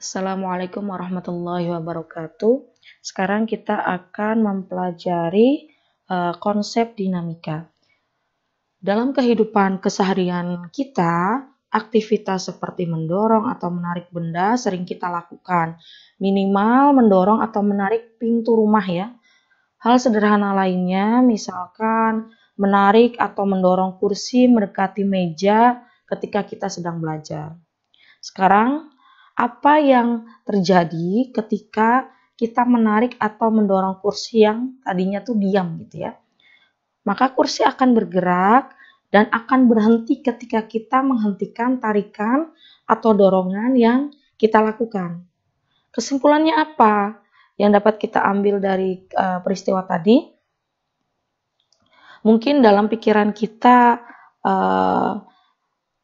Assalamualaikum warahmatullahi wabarakatuh. Sekarang kita akan mempelajari konsep dinamika. Dalam kehidupan keseharian kita, aktivitas seperti mendorong atau menarik benda sering kita lakukan. Minimal mendorong atau menarik pintu rumah ya. Hal sederhana lainnya, misalkan menarik atau mendorong kursi mendekati meja ketika kita sedang belajar. Sekarang, apa yang terjadi ketika kita menarik atau mendorong kursi yang tadinya tuh diam gitu ya? Maka kursi akan bergerak dan akan berhenti ketika kita menghentikan tarikan atau dorongan yang kita lakukan. Kesimpulannya apa yang dapat kita ambil dari peristiwa tadi? Mungkin dalam pikiran kita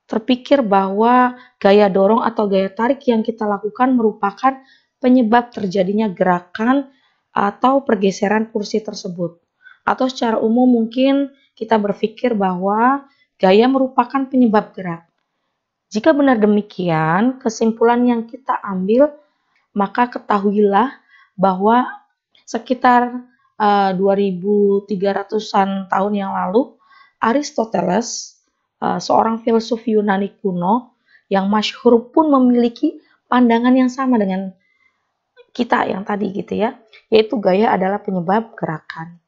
terpikir bahwa gaya dorong atau gaya tarik yang kita lakukan merupakan penyebab terjadinya gerakan atau pergeseran kursi tersebut. Atau secara umum mungkin kita berpikir bahwa gaya merupakan penyebab gerak. Jika benar demikian, kesimpulan yang kita ambil, maka ketahuilah bahwa sekitar 2300-an tahun yang lalu, Aristoteles, seorang filsuf Yunani kuno yang masyhur pun memiliki pandangan yang sama dengan kita yang tadi gitu ya, yaitu gaya adalah penyebab gerakan.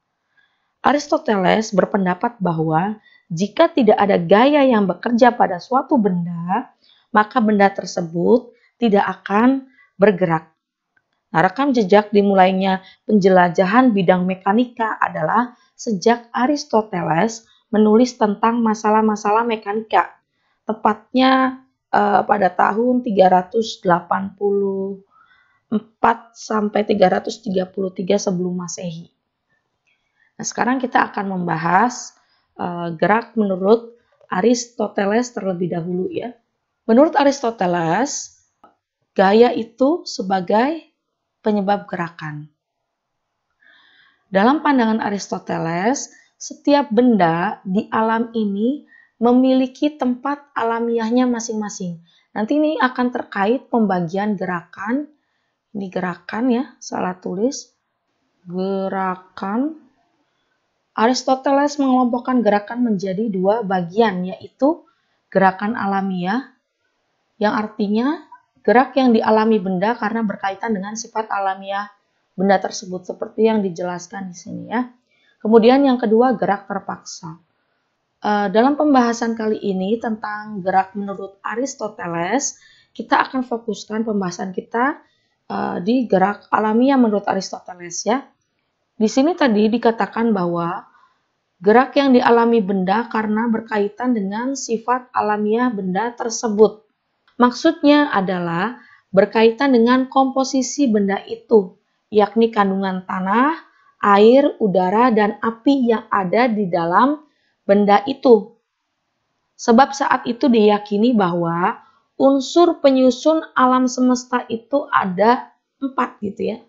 Aristoteles berpendapat bahwa jika tidak ada gaya yang bekerja pada suatu benda, maka benda tersebut tidak akan bergerak. Nah, rekam jejak dimulainya penjelajahan bidang mekanika adalah sejak Aristoteles menulis tentang masalah-masalah mekanika, tepatnya pada tahun 384 sampai 333 sebelum Masehi. Nah, sekarang kita akan membahas gerak menurut Aristoteles terlebih dahulu ya. Menurut Aristoteles, gaya itu sebagai penyebab gerakan. Dalam pandangan Aristoteles, setiap benda di alam ini memiliki tempat alamiahnya masing-masing. Nanti ini akan terkait pembagian gerakan. Ini gerakan ya, salah tulis. Gerakan. Aristoteles mengelompokkan gerakan menjadi dua bagian, yaitu gerakan alamiah, yang artinya gerak yang dialami benda karena berkaitan dengan sifat alamiah benda tersebut, seperti yang dijelaskan di sini ya. Kemudian yang kedua, gerak terpaksa. Dalam pembahasan kali ini tentang gerak menurut Aristoteles, kita akan fokuskan pembahasan kita di gerak alamiah menurut Aristoteles ya. Di sini tadi dikatakan bahwa gerak yang dialami benda karena berkaitan dengan sifat alamiah benda tersebut. Maksudnya adalah berkaitan dengan komposisi benda itu, yakni kandungan tanah, air, udara, dan api yang ada di dalam benda itu. Sebab saat itu diyakini bahwa unsur penyusun alam semesta itu ada 4 gitu ya.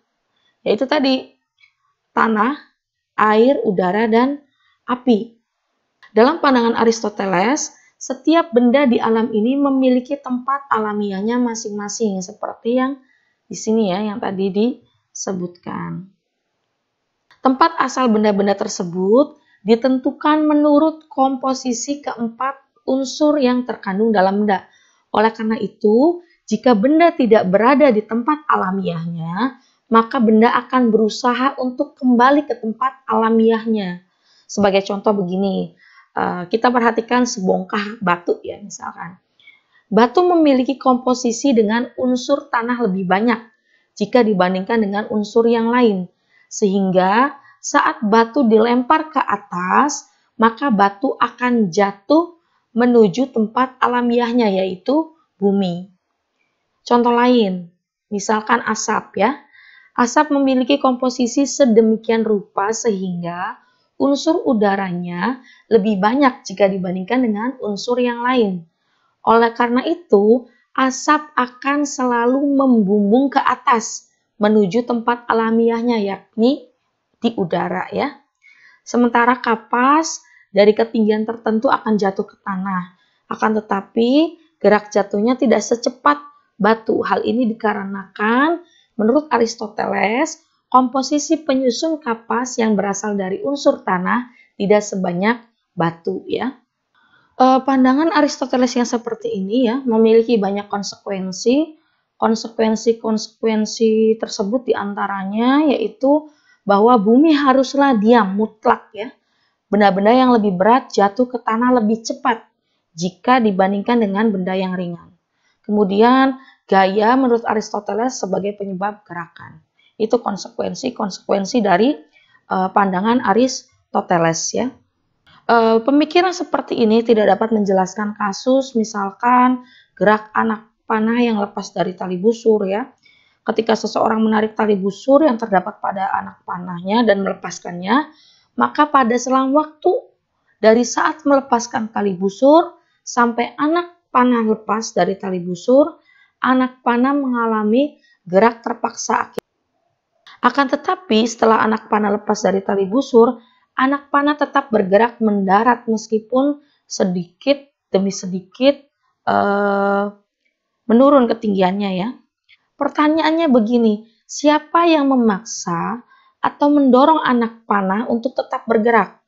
Yaitu tadi tanah, air, udara, dan api. Dalam pandangan Aristoteles, setiap benda di alam ini memiliki tempat alamiahnya masing-masing, seperti yang di sini ya, yang tadi disebutkan. Tempat asal benda-benda tersebut ditentukan menurut komposisi keempat unsur yang terkandung dalam benda. Oleh karena itu, jika benda tidak berada di tempat alamiahnya, maka benda akan berusaha untuk kembali ke tempat alamiahnya. Sebagai contoh begini, kita perhatikan sebongkah batu ya misalkan. Batu memiliki komposisi dengan unsur tanah lebih banyak jika dibandingkan dengan unsur yang lain. Sehingga saat batu dilempar ke atas, maka batu akan jatuh menuju tempat alamiahnya yaitu bumi. Contoh lain, misalkan asap ya. Asap memiliki komposisi sedemikian rupa sehingga unsur udaranya lebih banyak jika dibandingkan dengan unsur yang lain. Oleh karena itu, asap akan selalu membumbung ke atas menuju tempat alamiahnya, yakni di udara ya. Sementara kapas dari ketinggian tertentu akan jatuh ke tanah. Akan tetapi, gerak jatuhnya tidak secepat batu. Hal ini dikarenakan menurut Aristoteles, komposisi penyusun kapas yang berasal dari unsur tanah tidak sebanyak batu ya. Pandangan Aristoteles yang seperti ini ya memiliki banyak konsekuensi. Konsekuensi tersebut diantaranya yaitu bahwa bumi haruslah diam mutlak ya. Benda-benda yang lebih berat jatuh ke tanah lebih cepat jika dibandingkan dengan benda yang ringan. Kemudian gaya menurut Aristoteles sebagai penyebab gerakan. Itu konsekuensi dari pandangan Aristoteles ya. Pemikiran seperti ini tidak dapat menjelaskan kasus misalkan gerak anak panah yang lepas dari tali busur ya. Ketika seseorang menarik tali busur yang terdapat pada anak panahnya dan melepaskannya, maka pada selang waktu dari saat melepaskan tali busur sampai anak panah lepas dari tali busur, anak panah mengalami gerak terpaksa. Akan tetapi setelah anak panah lepas dari tali busur, anak panah tetap bergerak mendarat meskipun sedikit demi sedikit menurun ketinggiannya ya. Pertanyaannya begini, siapa yang memaksa atau mendorong anak panah untuk tetap bergerak?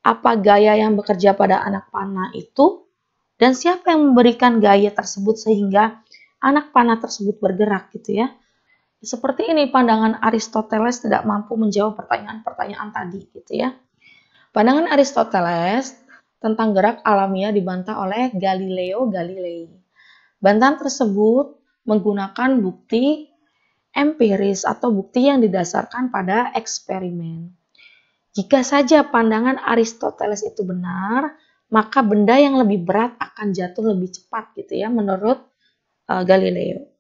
Apa gaya yang bekerja pada anak panah itu? Dan siapa yang memberikan gaya tersebut sehingga anak panah tersebut bergerak gitu ya? Seperti ini pandangan Aristoteles tidak mampu menjawab pertanyaan-pertanyaan tadi gitu ya. Pandangan Aristoteles tentang gerak alamiah dibantah oleh Galileo Galilei. Bantahan tersebut menggunakan bukti empiris atau bukti yang didasarkan pada eksperimen. Jika saja pandangan Aristoteles itu benar, maka benda yang lebih berat akan jatuh lebih cepat gitu ya menurut Galileo.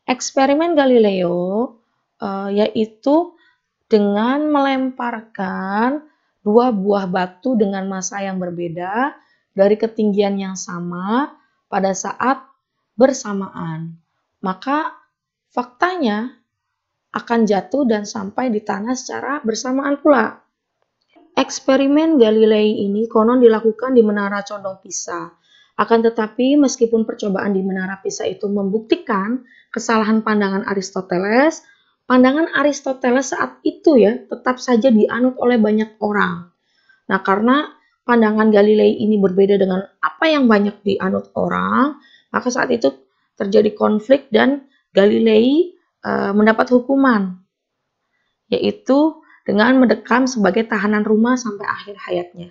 Eksperimen Galileo yaitu dengan melemparkan dua buah batu dengan massa yang berbeda dari ketinggian yang sama pada saat bersamaan. Maka faktanya akan jatuh dan sampai di tanah secara bersamaan pula. Eksperimen Galilei ini konon dilakukan di Menara Condong Pisa. Akan tetapi meskipun percobaan di Menara Pisa itu membuktikan kesalahan pandangan Aristoteles, pandangan Aristoteles saat itu ya tetap saja dianut oleh banyak orang. Nah, karena pandangan Galilei ini berbeda dengan apa yang banyak dianut orang, maka saat itu terjadi konflik dan Galilei mendapat hukuman, yaitu dengan mendekam sebagai tahanan rumah sampai akhir hayatnya.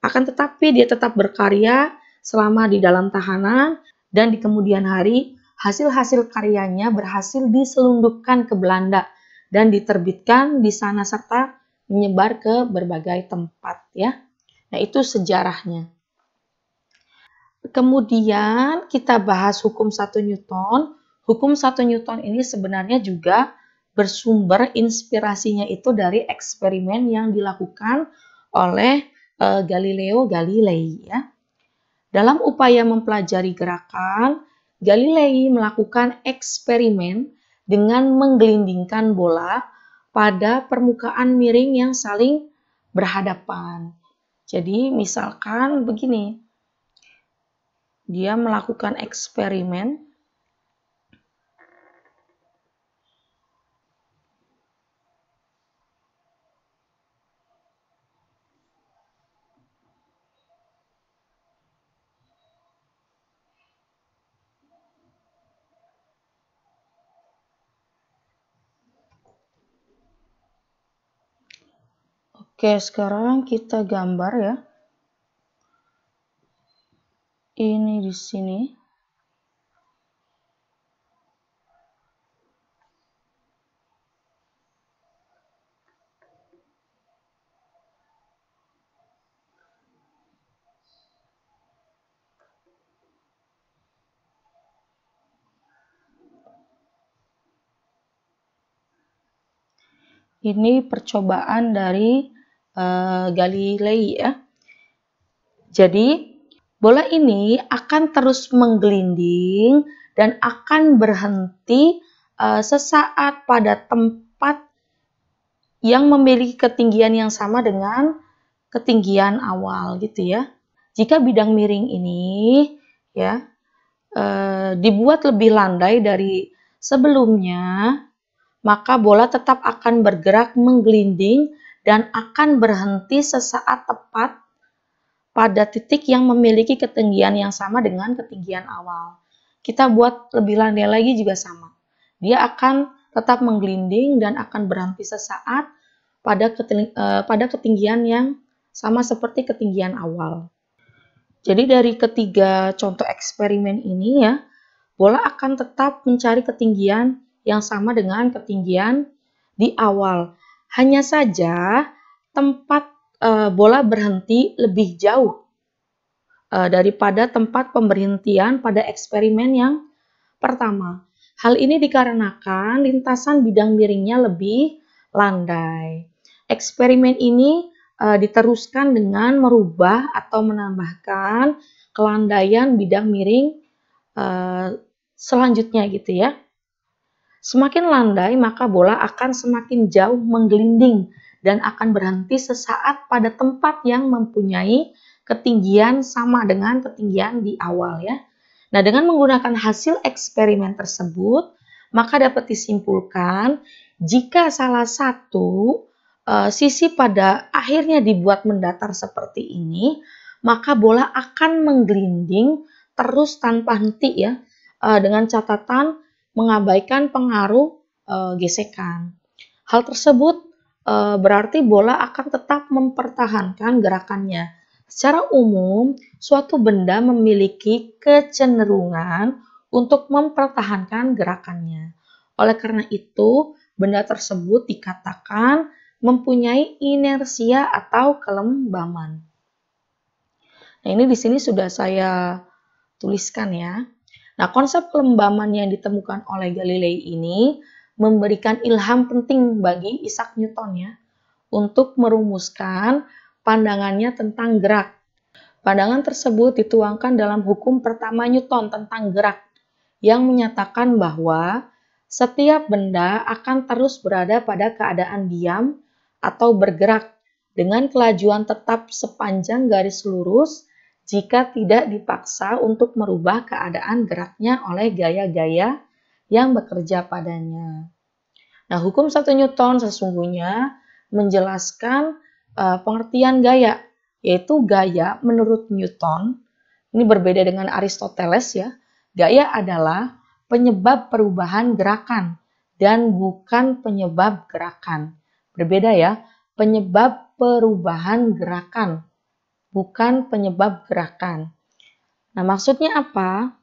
Akan tetapi dia tetap berkarya selama di dalam tahanan dan di kemudian hari hasil-hasil karyanya berhasil diselundupkan ke Belanda dan diterbitkan di sana serta menyebar ke berbagai tempat ya. Nah, itu sejarahnya. Kemudian kita bahas hukum 1 Newton. Hukum 1 Newton ini sebenarnya juga bersumber inspirasinya itu dari eksperimen yang dilakukan oleh Galileo Galilei ya. Dalam upaya mempelajari gerakan, Galilei melakukan eksperimen dengan menggelindingkan bola pada permukaan miring yang saling berhadapan. Jadi misalkan begini, dia melakukan eksperimen Oke, sekarang kita gambar ya. Ini di sini. Ini percobaan dari Galilei ya. Jadi bola ini akan terus menggelinding dan akan berhenti sesaat pada tempat yang memiliki ketinggian yang sama dengan ketinggian awal gitu ya. Jika bidang miring ini ya dibuat lebih landai dari sebelumnya, maka bola tetap akan bergerak menggelinding dan akan berhenti sesaat tepat pada titik yang memiliki ketinggian yang sama dengan ketinggian awal. Kita buat lebih landai lagi juga sama. Dia akan tetap menggelinding dan akan berhenti sesaat pada ketinggian yang sama seperti ketinggian awal. Jadi dari ketiga contoh eksperimen ini ya, bola akan tetap mencari ketinggian yang sama dengan ketinggian di awal. Hanya saja tempat bola berhenti lebih jauh daripada tempat pemberhentian pada eksperimen yang pertama. Hal ini dikarenakan lintasan bidang miringnya lebih landai. Eksperimen ini diteruskan dengan merubah atau menambahkan kelandaian bidang miring selanjutnya gitu ya. Semakin landai maka bola akan semakin jauh menggelinding dan akan berhenti sesaat pada tempat yang mempunyai ketinggian sama dengan ketinggian di awal ya. Nah, dengan menggunakan hasil eksperimen tersebut, maka dapat disimpulkan jika salah satu sisi pada akhirnya dibuat mendatar seperti ini, maka bola akan menggelinding terus tanpa henti ya, dengan catatan mengabaikan pengaruh gesekan. Hal tersebut berarti bola akan tetap mempertahankan gerakannya. Secara umum, suatu benda memiliki kecenderungan untuk mempertahankan gerakannya. Oleh karena itu, benda tersebut dikatakan mempunyai inersia atau kelembaman. Nah, ini di sini sudah saya tuliskan ya. Nah, konsep kelembaman yang ditemukan oleh Galilei ini memberikan ilham penting bagi Isaac Newton ya, untuk merumuskan pandangannya tentang gerak. Pandangan tersebut dituangkan dalam hukum pertama Newton tentang gerak, yang menyatakan bahwa setiap benda akan terus berada pada keadaan diam atau bergerak dengan kelajuan tetap sepanjang garis lurus jika tidak dipaksa untuk merubah keadaan geraknya oleh gaya-gaya yang bekerja padanya. Nah, hukum 1 Newton sesungguhnya menjelaskan pengertian gaya, yaitu gaya menurut Newton, ini berbeda dengan Aristoteles ya, gaya adalah penyebab perubahan gerakan dan bukan penyebab gerakan. Berbeda ya, penyebab perubahan gerakan, bukan penyebab gerakan. Nah, maksudnya apa?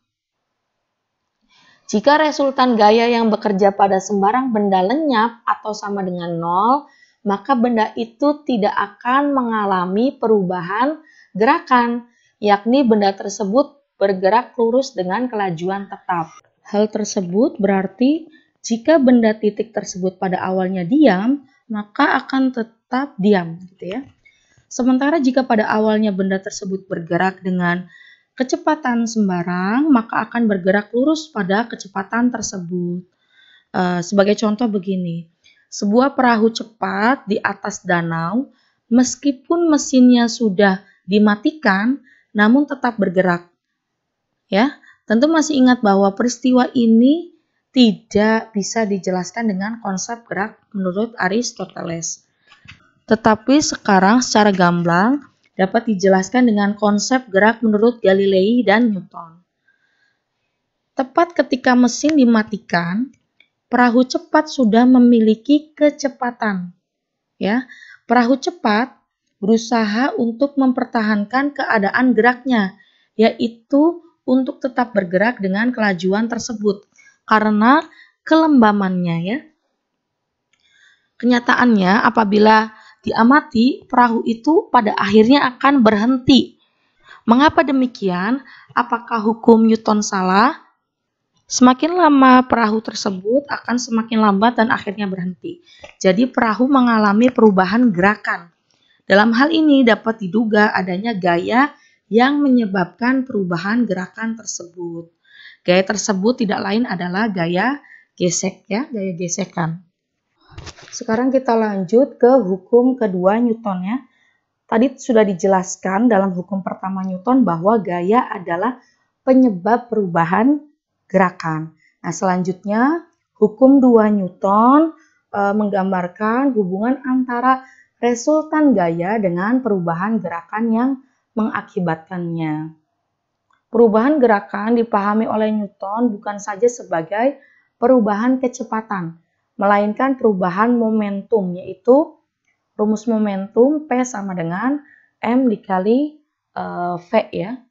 Jika resultan gaya yang bekerja pada sembarang benda lenyap atau sama dengan 0, maka benda itu tidak akan mengalami perubahan gerakan, yakni benda tersebut bergerak lurus dengan kelajuan tetap. Hal tersebut berarti jika benda titik tersebut pada awalnya diam, maka akan tetap diam gitu ya. Sementara jika pada awalnya benda tersebut bergerak dengan kecepatan sembarang, maka akan bergerak lurus pada kecepatan tersebut. Sebagai contoh begini, sebuah perahu cepat di atas danau, meskipun mesinnya sudah dimatikan, namun tetap bergerak. Ya, tentu masih ingat bahwa peristiwa ini tidak bisa dijelaskan dengan konsep gerak menurut Aristoteles. Tetapi sekarang secara gamblang dapat dijelaskan dengan konsep gerak menurut Galilei dan Newton. Tepat ketika mesin dimatikan, perahu cepat sudah memiliki kecepatan. Ya, perahu cepat berusaha untuk mempertahankan keadaan geraknya, yaitu untuk tetap bergerak dengan kelajuan tersebut karena kelembamannya ya. Kenyataannya apabila diamati, perahu itu pada akhirnya akan berhenti. Mengapa demikian? Apakah hukum Newton salah? Semakin lama perahu tersebut akan semakin lambat dan akhirnya berhenti. Jadi perahu mengalami perubahan gerakan. Dalam hal ini dapat diduga adanya gaya yang menyebabkan perubahan gerakan tersebut. Gaya tersebut tidak lain adalah gaya gesek ya, gaya gesekan. Sekarang kita lanjut ke hukum kedua Newton ya. Tadi sudah dijelaskan dalam hukum pertama Newton bahwa gaya adalah penyebab perubahan gerakan. Nah, selanjutnya hukum 2 Newton menggambarkan hubungan antara resultan gaya dengan perubahan gerakan yang mengakibatkannya. Perubahan gerakan dipahami oleh Newton bukan saja sebagai perubahan kecepatan, melainkan perubahan momentum, yaitu rumus momentum P sama dengan M dikali V ya.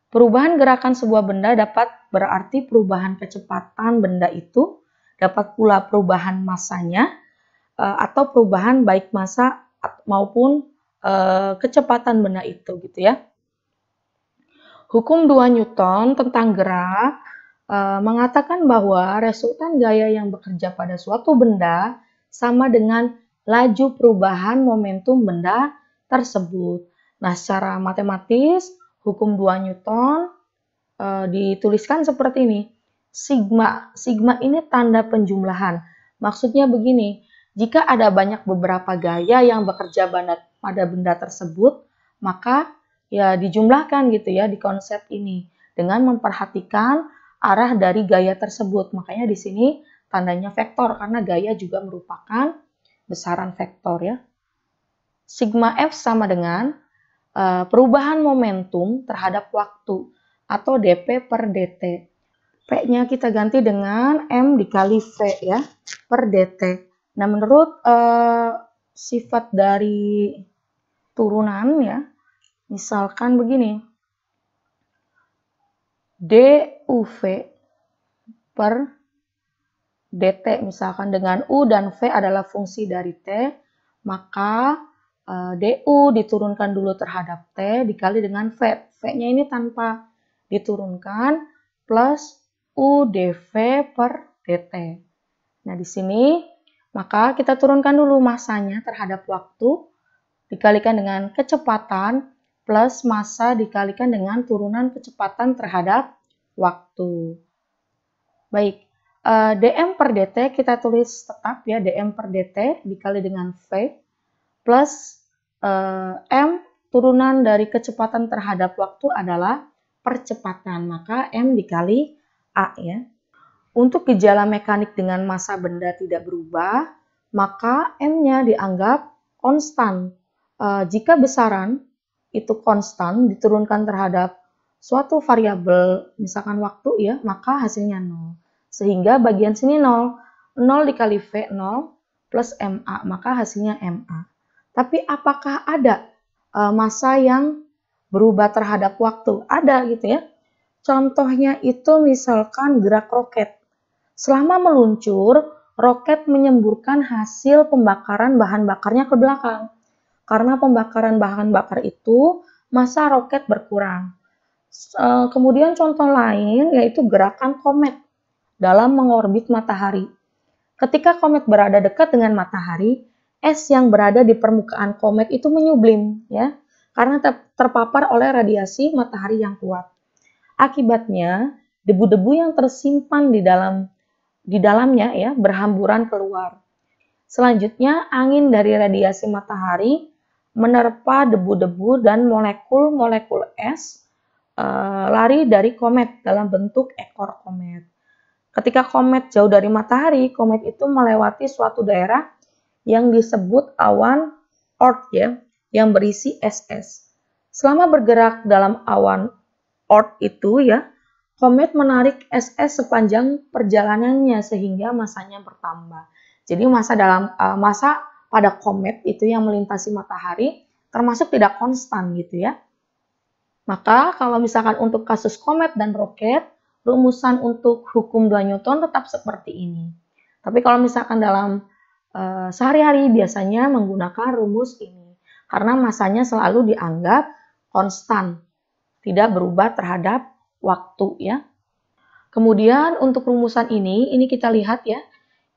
Perubahan gerakan sebuah benda dapat berarti perubahan kecepatan benda itu, dapat pula perubahan massanya, atau perubahan baik massa maupun kecepatan benda itu gitu ya. Hukum 2 Newton tentang gerak mengatakan bahwa resultan gaya yang bekerja pada suatu benda sama dengan laju perubahan momentum benda tersebut. Nah, secara matematis, hukum 2 Newton dituliskan seperti ini. Sigma ini tanda penjumlahan. Maksudnya begini, jika ada banyak beberapa gaya yang bekerja pada benda tersebut, maka ya dijumlahkan gitu ya di konsep ini dengan memperhatikan arah dari gaya tersebut. Makanya di sini tandanya vektor karena gaya juga merupakan besaran vektor ya. Sigma F sama dengan perubahan momentum terhadap waktu atau dP per dt. P-nya kita ganti dengan M dikali V ya per dt. Nah, menurut sifat dari turunan ya, misalkan begini, DUV per dt, misalkan dengan U dan V adalah fungsi dari T, maka DU diturunkan dulu terhadap T dikali dengan V. V-nya ini tanpa diturunkan plus UdV per dt. Nah, di sini maka kita turunkan dulu massanya terhadap waktu dikalikan dengan kecepatan plus massa dikalikan dengan turunan kecepatan terhadap waktu. Baik, dm per dt kita tulis tetap ya, dm per dt dikali dengan v plus m turunan dari kecepatan terhadap waktu adalah percepatan, maka m dikali a ya. Untuk gejala mekanik dengan massa benda tidak berubah, maka m-nya dianggap konstan. Jika besaran itu konstan diturunkan terhadap suatu variabel, misalkan waktu ya, maka hasilnya 0. Sehingga bagian sini 0. 0 dikali V 0 plus MA, maka hasilnya MA. Tapi apakah ada massa yang berubah terhadap waktu? Ada gitu ya. Contohnya itu misalkan gerak roket. Selama meluncur, roket menyemburkan hasil pembakaran bahan bakarnya ke belakang. Karena pembakaran bahan bakar itu, massa roket berkurang. Kemudian contoh lain yaitu gerakan komet dalam mengorbit matahari. Ketika komet berada dekat dengan matahari, es yang berada di permukaan komet itu menyublim ya, karena terpapar oleh radiasi matahari yang kuat. Akibatnya, debu-debu yang tersimpan di dalamnya ya berhamburan keluar. Selanjutnya, angin dari radiasi matahari menerpa debu-debu dan molekul-molekul es lari dari komet dalam bentuk ekor komet. Ketika komet jauh dari matahari, komet itu melewati suatu daerah yang disebut awan Oort ya, yang berisi es-es. Selama bergerak dalam awan Oort itu ya, komet menarik es-es sepanjang perjalanannya sehingga massanya bertambah. Jadi massa pada komet itu yang melintasi matahari termasuk tidak konstan gitu ya. Maka kalau misalkan untuk kasus komet dan roket, rumusan untuk hukum 2 Newton tetap seperti ini. Tapi kalau misalkan dalam sehari-hari biasanya menggunakan rumus ini karena massanya selalu dianggap konstan, tidak berubah terhadap waktu ya. Kemudian untuk rumusan ini kita lihat ya,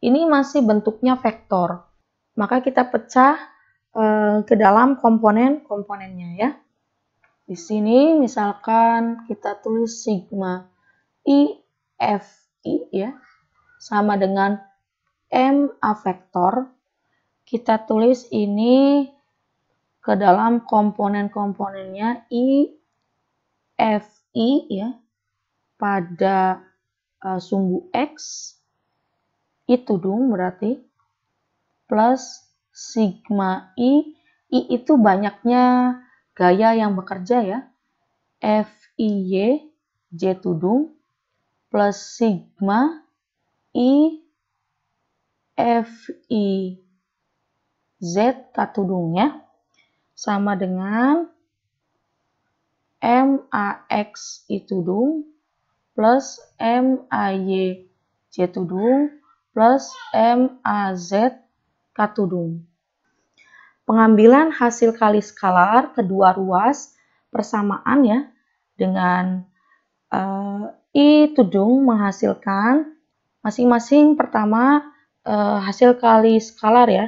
ini masih bentuknya vektor. Maka kita pecah ke dalam komponen-komponennya ya. Di sini misalkan kita tulis sigma IFI ya, sama dengan MA vektor. Kita tulis ini ke dalam komponen-komponennya IFI I ya pada sumbu X, I tudung berarti, plus sigma I itu banyaknya gaya yang bekerja ya, FIY, J tudung, plus sigma I FI Z K tudung ya, sama dengan MAX I tudung plus MAY J tudung plus MAZ K tudung. Pengambilan hasil kali skalar kedua ruas persamaan ya, dengan I tudung menghasilkan masing-masing pertama hasil kali skalar ya.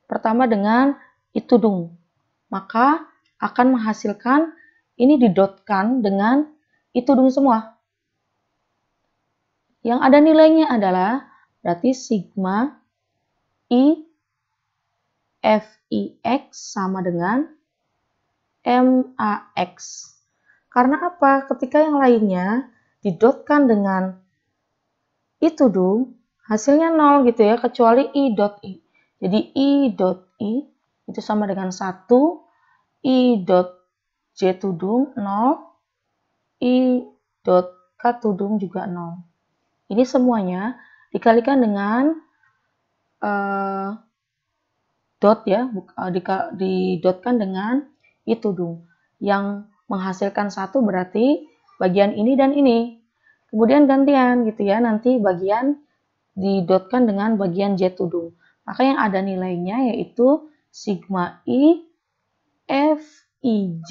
Pertama dengan I tudung, maka akan menghasilkan ini didotkan dengan I tudung semua. Yang ada nilainya adalah berarti sigma I FIX sama dengan MAX. Karena apa? Ketika yang lainnya didotkan dengan I tudung, hasilnya 0 gitu ya, kecuali I dot I. Jadi I dot I itu sama dengan 1, I dot J tudung 0, I dot K tudung juga 0. Ini semuanya dikalikan dengan dot ya, didotkan dengan I tudung. Yang menghasilkan 1 berarti bagian ini dan ini. Kemudian gantian gitu ya, nanti bagian didotkan dengan bagian J tudung. Maka yang ada nilainya yaitu sigma I FIJ,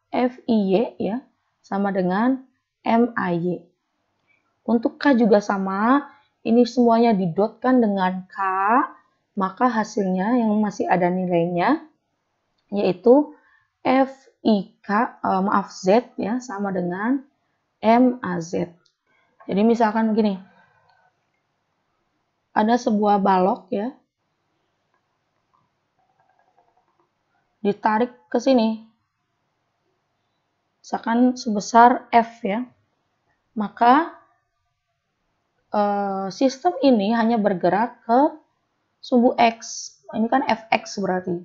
FIY ya, sama dengan MAY. Untuk K juga sama, ini semuanya didotkan dengan K, maka hasilnya yang masih ada nilainya yaitu Z ya, sama dengan MAZ. Jadi misalkan begini, ada sebuah balok ya, ditarik ke sini, misalkan sebesar F ya, maka sistem ini hanya bergerak ke sumbu X. Ini kan Fx berarti.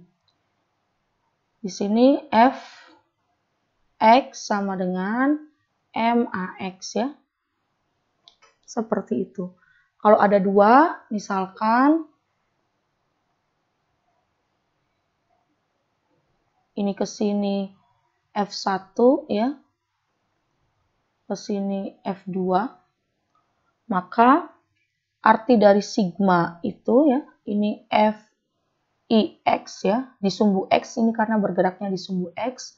Di sini Fx sama dengan MAX ya. Seperti itu. Kalau ada dua, misalkan ini ke sini F1 ya, ke sini F2, maka arti dari sigma itu ya, ini FIX ya, di sumbu X ini karena bergeraknya di sumbu X,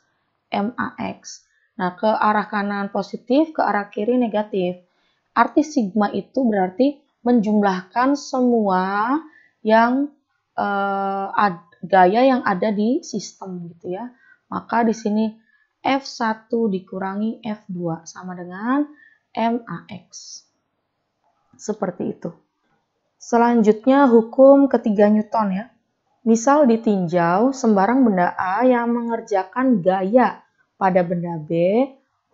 MAX. Nah, ke arah kanan positif, ke arah kiri negatif. Arti sigma itu berarti menjumlahkan semua yang gaya yang ada di sistem gitu ya. Maka di sini F1 dikurangi F2 sama dengan MAX. Seperti itu. Selanjutnya hukum ketiga Newton ya. Misal ditinjau sembarang benda A yang mengerjakan gaya pada benda B,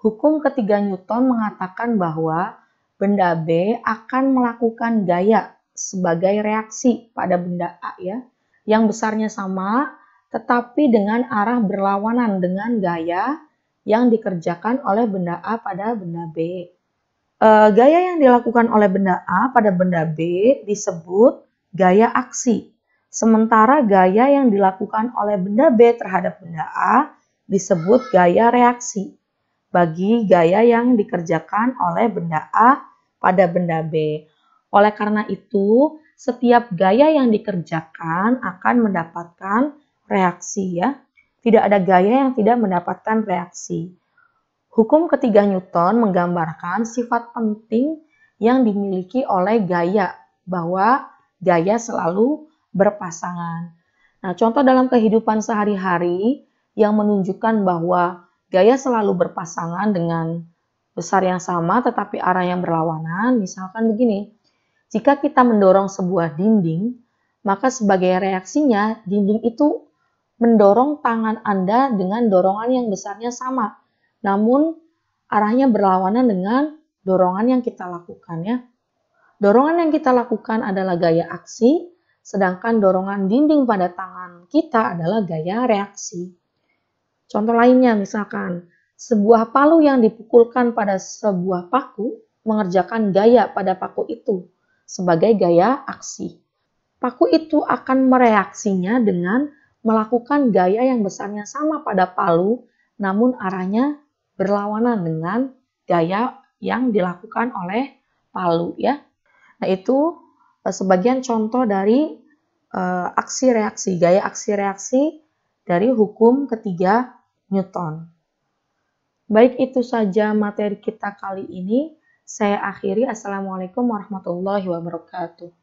hukum ketiga Newton mengatakan bahwa benda B akan melakukan gaya sebagai reaksi pada benda A ya, yang besarnya sama tetapi dengan arah berlawanan dengan gaya yang dikerjakan oleh benda A pada benda B. Gaya yang dilakukan oleh benda A pada benda B disebut gaya aksi. Sementara gaya yang dilakukan oleh benda B terhadap benda A disebut gaya reaksi bagi gaya yang dikerjakan oleh benda A pada benda B. Oleh karena itu, setiap gaya yang dikerjakan akan mendapatkan reaksi ya. Tidak ada gaya yang tidak mendapatkan reaksi. Hukum ketiga Newton menggambarkan sifat penting yang dimiliki oleh gaya, bahwa gaya selalu berpasangan. Nah, contoh dalam kehidupan sehari-hari yang menunjukkan bahwa gaya selalu berpasangan dengan besar yang sama tetapi arah yang berlawanan, misalkan begini. Jika kita mendorong sebuah dinding, maka sebagai reaksinya, dinding itu mendorong tangan Anda dengan dorongan yang besarnya sama. Namun, arahnya berlawanan dengan dorongan yang kita lakukan ya. Dorongan yang kita lakukan adalah gaya aksi, sedangkan dorongan dinding pada tangan kita adalah gaya reaksi. Contoh lainnya misalkan, sebuah palu yang dipukulkan pada sebuah paku mengerjakan gaya pada paku itu sebagai gaya aksi. Paku itu akan mereaksinya dengan melakukan gaya yang besarnya sama pada palu, namun arahnya berlawanan dengan gaya yang dilakukan oleh palu ya. Nah, itu sebagian contoh dari aksi reaksi, gaya aksi reaksi dari hukum ketiga Newton. Baik, itu saja materi kita kali ini. Saya akhiri. Assalamualaikum warahmatullahi wabarakatuh.